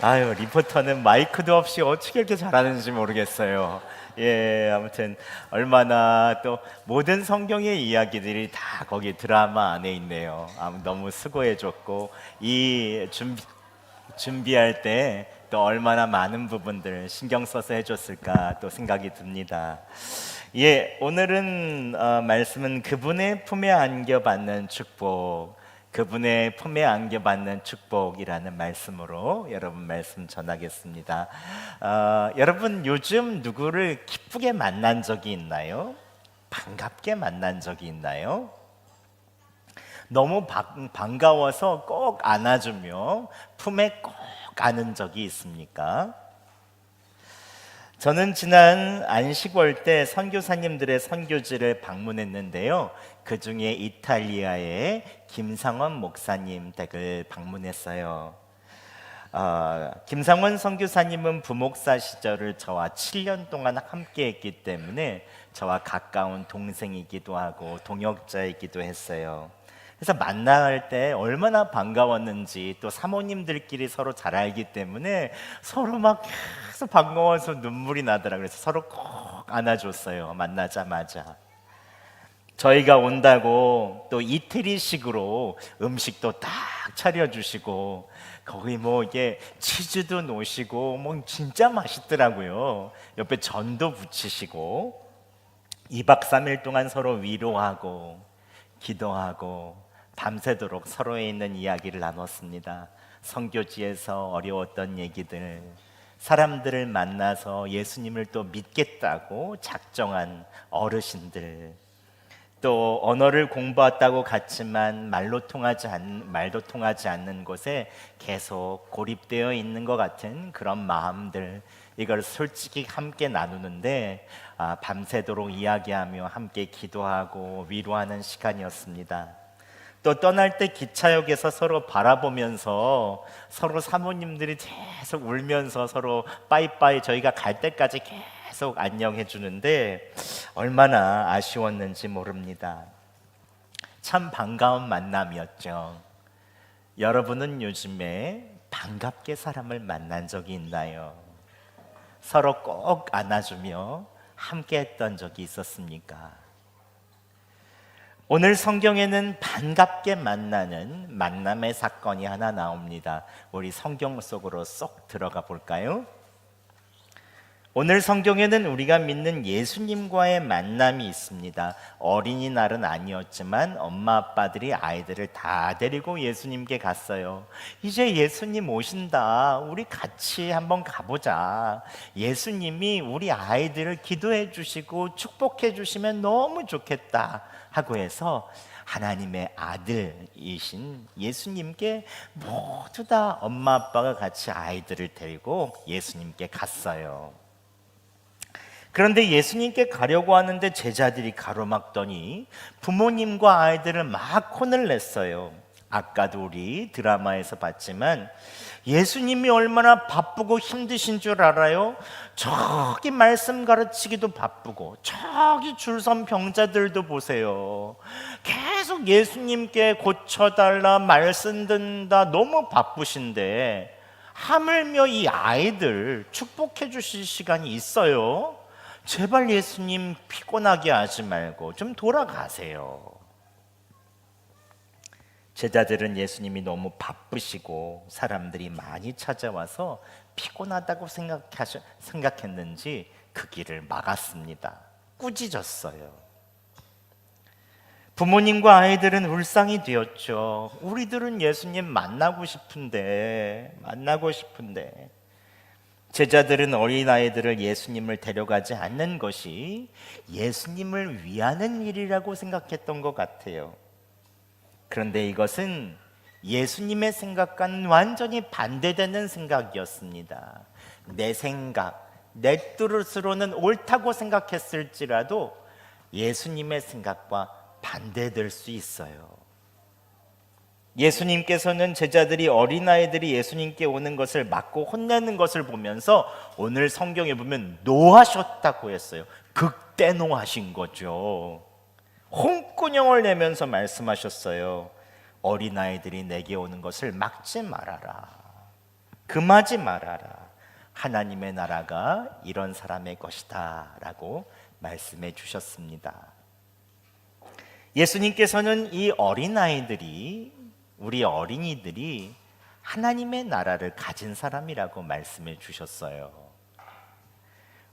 아유, 리포터는 마이크도 없이 어떻게 이렇게 잘하는지 모르겠어요. 예, 아무튼 얼마나 또 모든 성경의 이야기들이 다 거기 드라마 안에 있네요. 너무 수고해줬고 이 준비할 때 또 얼마나 많은 부분들 신경 써서 해줬을까 또 생각이 듭니다. 예, 오늘은 말씀은 그분의 품에 안겨받는 축복, 그분의 품에 안겨받는 축복이라는 말씀으로 여러분 말씀 전하겠습니다. 여러분 요즘 누구를 기쁘게 만난 적이 있나요? 반갑게 만난 적이 있나요? 너무 반가워서 꼭 안아주며 품에 꼭 안은 적이 있습니까? 저는 지난 안식월 때 선교사님들의 선교지를 방문했는데요. 그 중에 이탈리아의 김상원 목사님 댁을 방문했어요. 김상원 선교사님은 부목사 시절을 저와 7년 동안 함께 했기 때문에 저와 가까운 동생이기도 하고 동역자이기도 했어요. 그래서 만날 때 얼마나 반가웠는지 또 사모님들끼리 서로 잘 알기 때문에 서로 막 계속 반가워서 눈물이 나더라고요. 그래서 서로 꼭 안아줬어요. 만나자마자. 저희가 온다고 또 이태리식으로 음식도 딱 차려주시고 거기 뭐 이게 치즈도 놓으시고 뭐 진짜 맛있더라고요. 옆에 전도 부치시고 2박 3일 동안 서로 위로하고 기도하고 밤새도록 서로에 있는 이야기를 나눴습니다. 선교지에서 어려웠던 얘기들, 사람들을 만나서 예수님을 또 믿겠다고 작정한 어르신들, 또 언어를 공부했다고 갔지만 말도 통하지 않는 곳에 계속 고립되어 있는 것 같은 그런 마음들, 이걸 솔직히 함께 나누는데 밤새도록 이야기하며 함께 기도하고 위로하는 시간이었습니다. 또 떠날 때 기차역에서 서로 바라보면서 서로 사모님들이 계속 울면서 서로 빠이빠이 저희가 갈 때까지 계속 안녕해 주는데 얼마나 아쉬웠는지 모릅니다. 참 반가운 만남이었죠. 여러분은 요즘에 반갑게 사람을 만난 적이 있나요? 서로 꼭 안아주며 함께 했던 적이 있었습니까? 오늘 성경에는 반갑게 만나는 만남의 사건이 하나 나옵니다. 우리 성경 속으로 쏙 들어가 볼까요? 오늘 성경에는 우리가 믿는 예수님과의 만남이 있습니다. 어린이날은 아니었지만 엄마 아빠들이 아이들을 다 데리고 예수님께 갔어요. 이제 예수님 오신다. 우리 같이 한번 가보자. 예수님이 우리 아이들을 기도해 주시고 축복해 주시면 너무 좋겠다 하고 해서 하나님의 아들이신 예수님께 모두 다 엄마 아빠가 같이 아이들을 데리고 예수님께 갔어요. 그런데 예수님께 가려고 하는데 제자들이 가로막더니 부모님과 아이들을 막 혼을 냈어요. 아까도 우리 드라마에서 봤지만 예수님이 얼마나 바쁘고 힘드신 줄 알아요? 저기 말씀 가르치기도 바쁘고 저기 줄 선 병자들도 보세요. 계속 예수님께 고쳐달라 말씀 듣는다 너무 바쁘신데 하물며 이 아이들 축복해 주실 시간이 있어요? 제발 예수님 피곤하게 하지 말고 좀 돌아가세요. 제자들은 예수님이 너무 바쁘시고 사람들이 많이 찾아와서 피곤하다고 생각했는지 그 길을 막았습니다. 꾸짖었어요. 부모님과 아이들은 울상이 되었죠. 우리들은 예수님 만나고 싶은데 제자들은 어린아이들을 예수님을 데려가지 않는 것이 예수님을 위하는 일이라고 생각했던 것 같아요. 그런데 이것은 예수님의 생각과는 완전히 반대되는 생각이었습니다. 내 생각, 내 뜻으로는 옳다고 생각했을지라도 예수님의 생각과 반대될 수 있어요. 예수님께서는 제자들이 어린아이들이 예수님께 오는 것을 막고 혼내는 것을 보면서 오늘 성경에 보면 노하셨다고 했어요. 극대노하신 거죠. 홍군형을 내면서 말씀하셨어요. 어린아이들이 내게 오는 것을 막지 말아라. 금하지 말아라. 하나님의 나라가 이런 사람의 것이다 라고 말씀해 주셨습니다. 예수님께서는 이 어린아이들이, 우리 어린이들이 하나님의 나라를 가진 사람이라고 말씀해 주셨어요.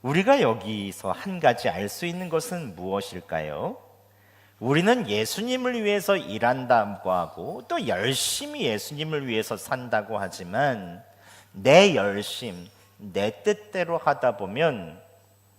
우리가 여기서 한 가지 알 수 있는 것은 무엇일까요? 우리는 예수님을 위해서 일한다고 하고 또 열심히 예수님을 위해서 산다고 하지만 내 열심, 내 뜻대로 하다 보면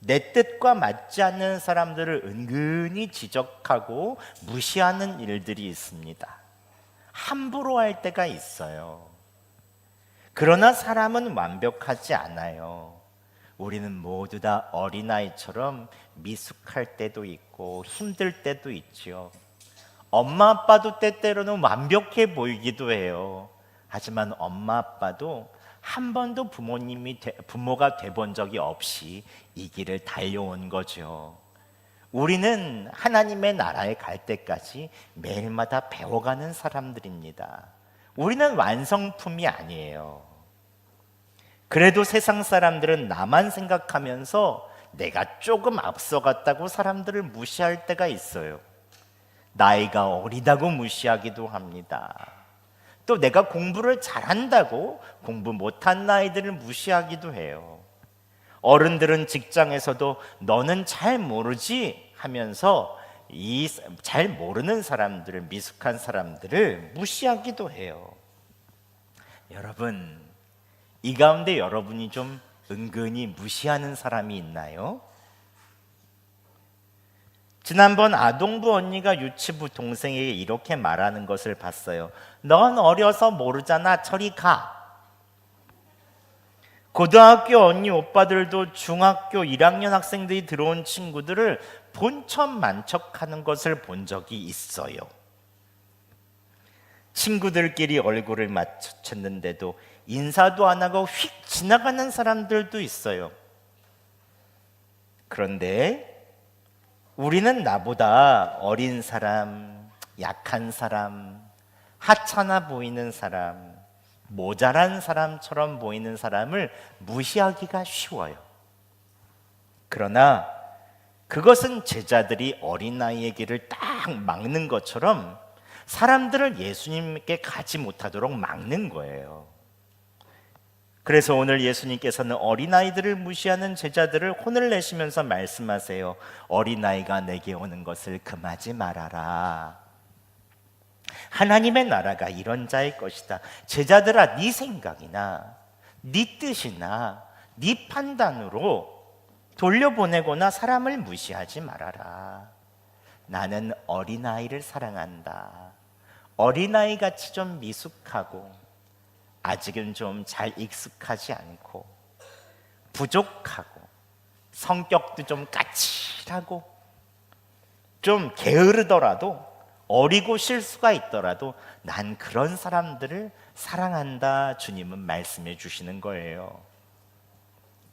내 뜻과 맞지 않는 사람들을 은근히 지적하고 무시하는 일들이 있습니다. 함부로 할 때가 있어요. 그러나 사람은 완벽하지 않아요. 우리는 모두 다 어린아이처럼 미숙할 때도 있고 힘들 때도 있지요. 엄마 아빠도 때때로는 완벽해 보이기도 해요. 하지만 엄마 아빠도 한 번도 부모가 돼본 적이 없이 이 길을 달려온 거죠. 우리는 하나님의 나라에 갈 때까지 매일마다 배워가는 사람들입니다. 우리는 완성품이 아니에요. 그래도 세상 사람들은 나만 생각하면서 내가 조금 앞서갔다고 사람들을 무시할 때가 있어요. 나이가 어리다고 무시하기도 합니다. 또 내가 공부를 잘한다고 공부 못한 아이들을 무시하기도 해요. 어른들은 직장에서도 너는 잘 모르지 하면서 이 잘 모르는 사람들을, 미숙한 사람들을 무시하기도 해요. 여러분, 이 가운데 여러분이 좀 은근히 무시하는 사람이 있나요? 지난번 아동부 언니가 유치부 동생에게 이렇게 말하는 것을 봤어요. 넌 어려서 모르잖아, 저리 가. 고등학교 언니 오빠들도 중학교 1학년 학생들이 들어온 친구들을 본척만척하는 것을 본 적이 있어요. 친구들끼리 얼굴을 맞췄는데도 인사도 안 하고 휙 지나가는 사람들도 있어요. 그런데 우리는 나보다 어린 사람, 약한 사람, 하찮아 보이는 사람, 모자란 사람처럼 보이는 사람을 무시하기가 쉬워요. 그러나 그것은 제자들이 어린아이의 길을 딱 막는 것처럼 사람들을 예수님께 가지 못하도록 막는 거예요. 그래서 오늘 예수님께서는 어린아이들을 무시하는 제자들을 혼을 내시면서 말씀하세요. 어린아이가 내게 오는 것을 금하지 말아라. 하나님의 나라가 이런 자의 것이다. 제자들아, 네 생각이나 네 뜻이나 네 판단으로 돌려보내거나 사람을 무시하지 말아라. 나는 어린아이를 사랑한다. 어린아이같이 좀 미숙하고 아직은 좀 잘 익숙하지 않고 부족하고 성격도 좀 까칠하고 좀 게으르더라도 어리고 실수가 있더라도 난 그런 사람들을 사랑한다. 주님은 말씀해 주시는 거예요.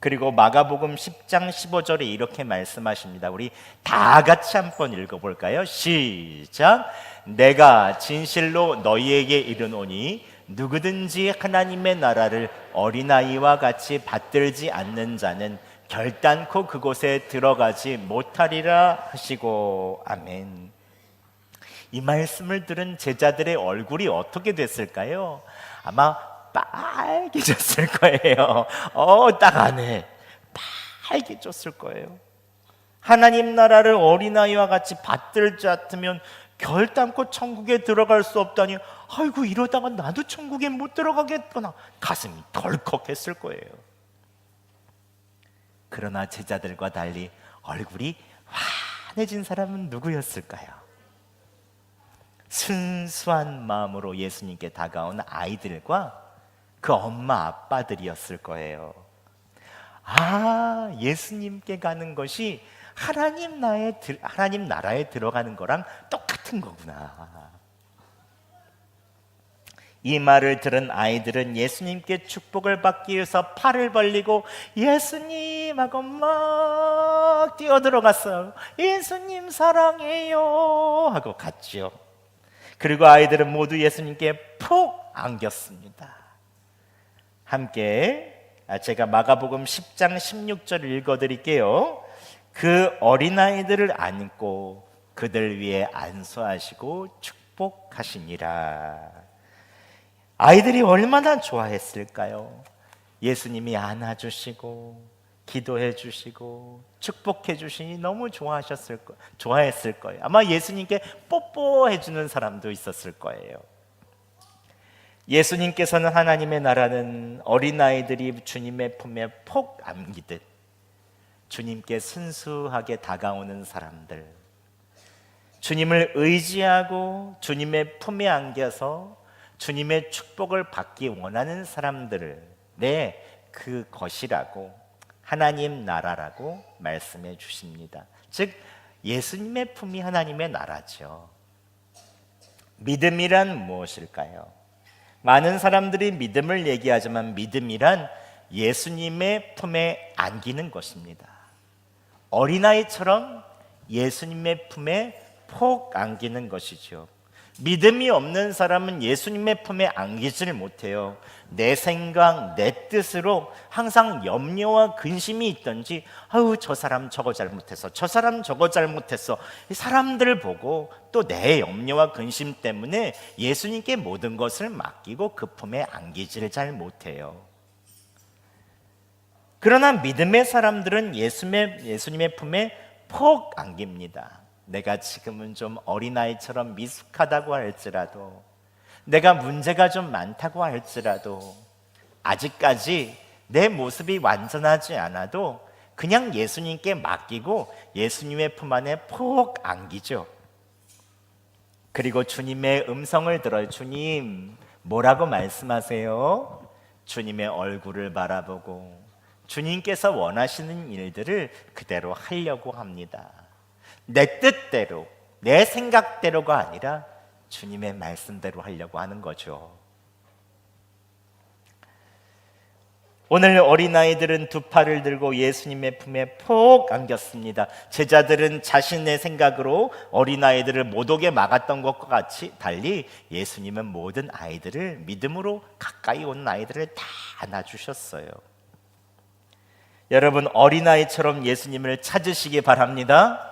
그리고 마가복음 10장 15절에 이렇게 말씀하십니다. 우리 다 같이 한번 읽어볼까요? 시작. 내가 진실로 너희에게 이르노니 누구든지 하나님의 나라를 어린아이와 같이 받들지 않는 자는 결단코 그곳에 들어가지 못하리라 하시고. 아멘. 이 말씀을 들은 제자들의 얼굴이 어떻게 됐을까요? 아마 빨개졌을 거예요. 딱 안에 빨개졌을 거예요. 하나님 나라를 어린아이와 같이 받들 자 같으면 결단코 천국에 들어갈 수 없다니, 아이고 이러다가 나도 천국에 못 들어가겠구나, 가슴이 덜컥했을 거예요. 그러나 제자들과 달리 얼굴이 환해진 사람은 누구였을까요? 순수한 마음으로 예수님께 다가온 아이들과 그 엄마 아빠들이었을 거예요. 아, 예수님께 가는 것이 하나님 나라에 들어가는 거랑 똑같은 거구나. 이 말을 들은 아이들은 예수님께 축복을 받기 위해서 팔을 벌리고 예수님 하고 막 뛰어들어갔어요. 예수님 사랑해요 하고 갔죠. 그리고 아이들은 모두 예수님께 푹 안겼습니다. 함께 제가 마가복음 10장 16절 읽어드릴게요. 그 어린아이들을 안고 그들 위에 안수하시고 축복하시니라. 아이들이 얼마나 좋아했을까요? 예수님이 안아주시고 기도해 주시고 축복해 주시니 너무 좋아했을 거예요. 아마 예수님께 뽀뽀해 주는 사람도 있었을 거예요. 예수님께서는 하나님의 나라는 어린아이들이 주님의 품에 폭 안기듯 주님께 순수하게 다가오는 사람들, 주님을 의지하고 주님의 품에 안겨서 주님의 축복을 받기 원하는 사람들을 그것이라고 하나님 나라라고 말씀해 주십니다. 즉 예수님의 품이 하나님의 나라죠. 믿음이란 무엇일까요? 많은 사람들이 믿음을 얘기하지만 믿음이란 예수님의 품에 안기는 것입니다. 어린아이처럼 예수님의 품에 폭 안기는 것이죠. 믿음이 없는 사람은 예수님의 품에 안기지를 못해요. 내 생각, 내 뜻으로 항상 염려와 근심이 있던지 아유 저 사람 저거 잘못했어, 저 사람 저거 잘못했어, 이 사람들을 보고 또 내 염려와 근심 때문에 예수님께 모든 것을 맡기고 그 품에 안기지를 잘 못해요. 그러나 믿음의 사람들은 예수님의 품에 폭 안깁니다. 내가 지금은 좀 어린아이처럼 미숙하다고 할지라도, 내가 문제가 좀 많다고 할지라도, 아직까지 내 모습이 완전하지 않아도 그냥 예수님께 맡기고 예수님의 품 안에 폭 안기죠. 그리고 주님의 음성을 들어요. 주님 뭐라고 말씀하세요? 주님의 얼굴을 바라보고 주님께서 원하시는 일들을 그대로 하려고 합니다. 내 뜻대로, 내 생각대로가 아니라 주님의 말씀대로 하려고 하는 거죠. 오늘 어린아이들은 두 팔을 들고 예수님의 품에 폭 안겼습니다. 제자들은 자신의 생각으로 어린아이들을 못 오게 막았던 것과 같이 달리 예수님은 모든 아이들을 믿음으로 가까이 오는 아이들을 다 안아주셨어요. 여러분 어린아이처럼 예수님을 찾으시기 바랍니다.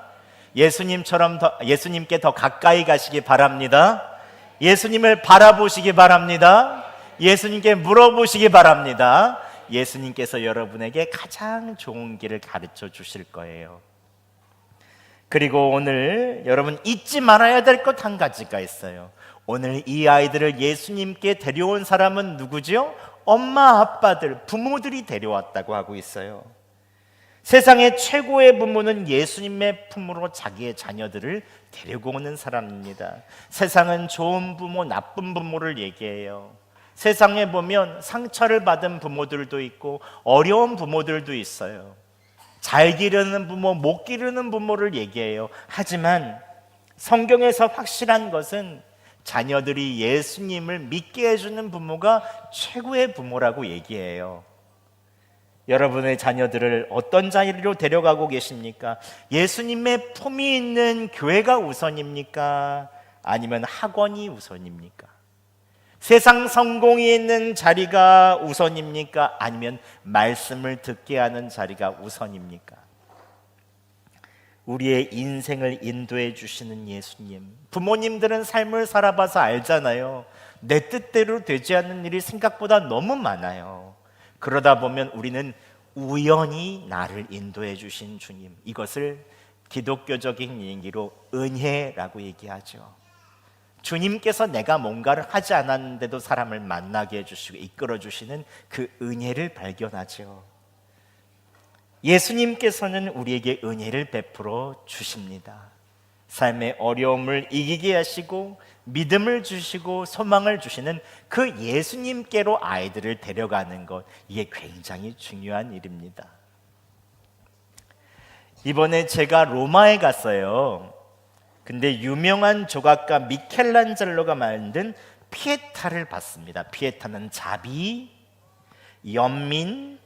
예수님께 더 가까이 가시기 바랍니다. 예수님을 바라보시기 바랍니다. 예수님께 물어보시기 바랍니다. 예수님께서 여러분에게 가장 좋은 길을 가르쳐 주실 거예요. 그리고 오늘 여러분 잊지 말아야 될 것 한 가지가 있어요. 오늘 이 아이들을 예수님께 데려온 사람은 누구죠? 엄마 아빠들, 부모들이 데려왔다고 하고 있어요. 세상의 최고의 부모는 예수님의 품으로 자기의 자녀들을 데리고 오는 사람입니다. 세상은 좋은 부모, 나쁜 부모를 얘기해요. 세상에 보면 상처를 받은 부모들도 있고 어려운 부모들도 있어요. 잘 기르는 부모, 못 기르는 부모를 얘기해요. 하지만 성경에서 확실한 것은 자녀들이 예수님을 믿게 해주는 부모가 최고의 부모라고 얘기해요. 여러분의 자녀들을 어떤 자리로 데려가고 계십니까? 예수님의 품이 있는 교회가 우선입니까? 아니면 학원이 우선입니까? 세상 성공이 있는 자리가 우선입니까? 아니면 말씀을 듣게 하는 자리가 우선입니까? 우리의 인생을 인도해 주시는 예수님, 부모님들은 삶을 살아봐서 알잖아요. 내 뜻대로 되지 않는 일이 생각보다 너무 많아요. 그러다 보면 우리는 우연히 나를 인도해 주신 주님, 이것을 기독교적인 얘기로 은혜라고 얘기하죠. 주님께서 내가 뭔가를 하지 않았는데도 사람을 만나게 해주시고 이끌어 주시는 그 은혜를 발견하죠. 예수님께서는 우리에게 은혜를 베풀어 주십니다. 삶의 어려움을 이기게 하시고 믿음을 주시고 소망을 주시는 그 예수님께로 아이들을 데려가는 것, 이게 굉장히 중요한 일입니다. 이번에 제가 로마에 갔어요. 근데 유명한 조각가 미켈란젤로가 만든 피에타를 봤습니다. 피에타는 자비, 연민,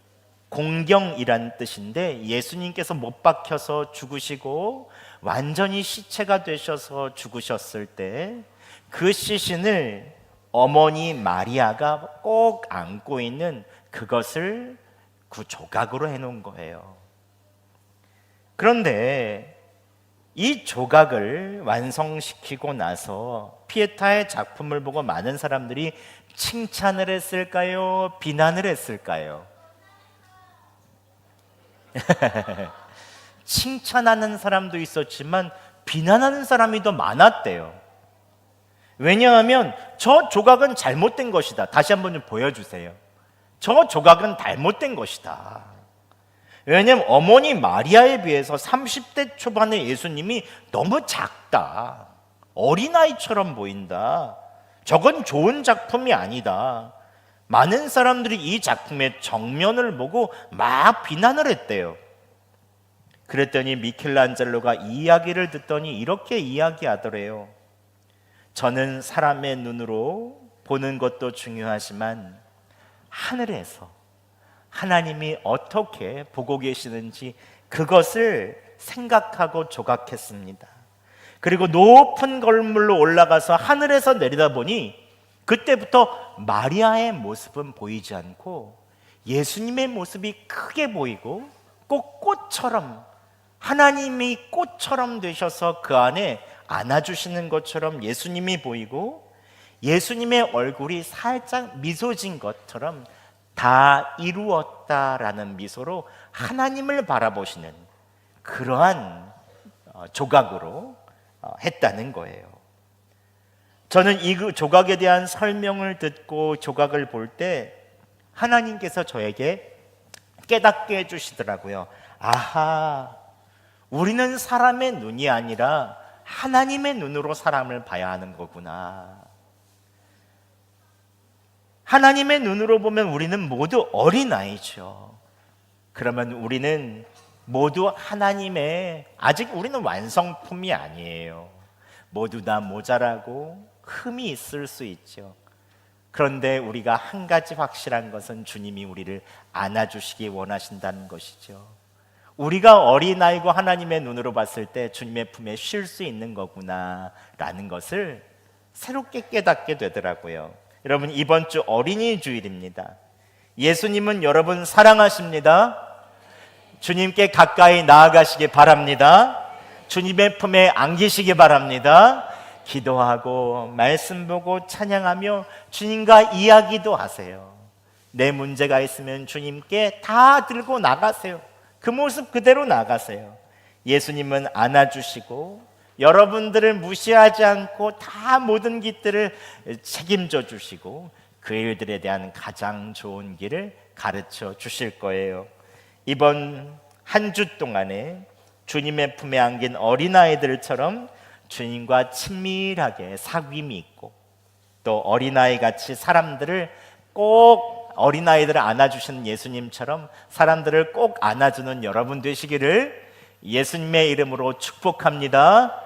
공경이란 뜻인데 예수님께서 못 박혀서 죽으시고 완전히 시체가 되셔서 죽으셨을 때 그 시신을 어머니 마리아가 꼭 안고 있는 그것을 조각으로 해놓은 거예요. 그런데 이 조각을 완성시키고 나서 피에타의 작품을 보고 많은 사람들이 칭찬을 했을까요? 비난을 했을까요? 칭찬하는 사람도 있었지만 비난하는 사람이 더 많았대요. 왜냐하면 저 조각은 잘못된 것이다. 다시 한번 좀 보여주세요. 저 조각은 잘못된 것이다. 왜냐하면 어머니 마리아에 비해서 30대 초반의 예수님이 너무 작다. 어린아이처럼 보인다. 저건 좋은 작품이 아니다. 많은 사람들이 이 작품의 정면을 보고 막 비난을 했대요. 그랬더니 미켈란젤로가 이 이야기를 듣더니 이렇게 이야기하더래요. 저는 사람의 눈으로 보는 것도 중요하지만 하늘에서 하나님이 어떻게 보고 계시는지 그것을 생각하고 조각했습니다. 그리고 높은 건물로 올라가서 하늘에서 내려다보니 그때부터 마리아의 모습은 보이지 않고 예수님의 모습이 크게 보이고 꼭 꽃처럼, 하나님이 꽃처럼 되셔서 그 안에 안아주시는 것처럼 예수님이 보이고 예수님의 얼굴이 살짝 미소 진 것처럼 다 이루었다라는 미소로 하나님을 바라보시는 그러한 조각으로 했다는 거예요. 저는 이 조각에 대한 설명을 듣고 조각을 볼 때 하나님께서 저에게 깨닫게 해주시더라고요. 아하, 우리는 사람의 눈이 아니라 하나님의 눈으로 사람을 봐야 하는 거구나. 하나님의 눈으로 보면 우리는 모두 어린아이죠. 그러면 우리는 모두 하나님의, 아직 우리는 완성품이 아니에요. 모두 다 모자라고 흠이 있을 수 있죠. 그런데 우리가 한 가지 확실한 것은 주님이 우리를 안아주시기 원하신다는 것이죠. 우리가 어린아이고 하나님의 눈으로 봤을 때 주님의 품에 쉴 수 있는 거구나 라는 것을 새롭게 깨닫게 되더라고요. 여러분, 이번 주 어린이 주일입니다. 예수님은 여러분 사랑하십니다. 주님께 가까이 나아가시기 바랍니다. 주님의 품에 안기시기 바랍니다. 기도하고 말씀 보고 찬양하며 주님과 이야기도 하세요. 내 문제가 있으면 주님께 다 들고 나가세요. 그 모습 그대로 나가세요. 예수님은 안아주시고 여러분들을 무시하지 않고 다 모든 길들을 책임져 주시고 그 일들에 대한 가장 좋은 길을 가르쳐 주실 거예요. 이번 한 주 동안에 주님의 품에 안긴 어린아이들처럼 주님과 친밀하게 사귐이 있고 또 어린아이같이 사람들을 꼭 어린아이들을 안아주시는 예수님처럼 사람들을 꼭 안아주는 여러분 되시기를 예수님의 이름으로 축복합니다.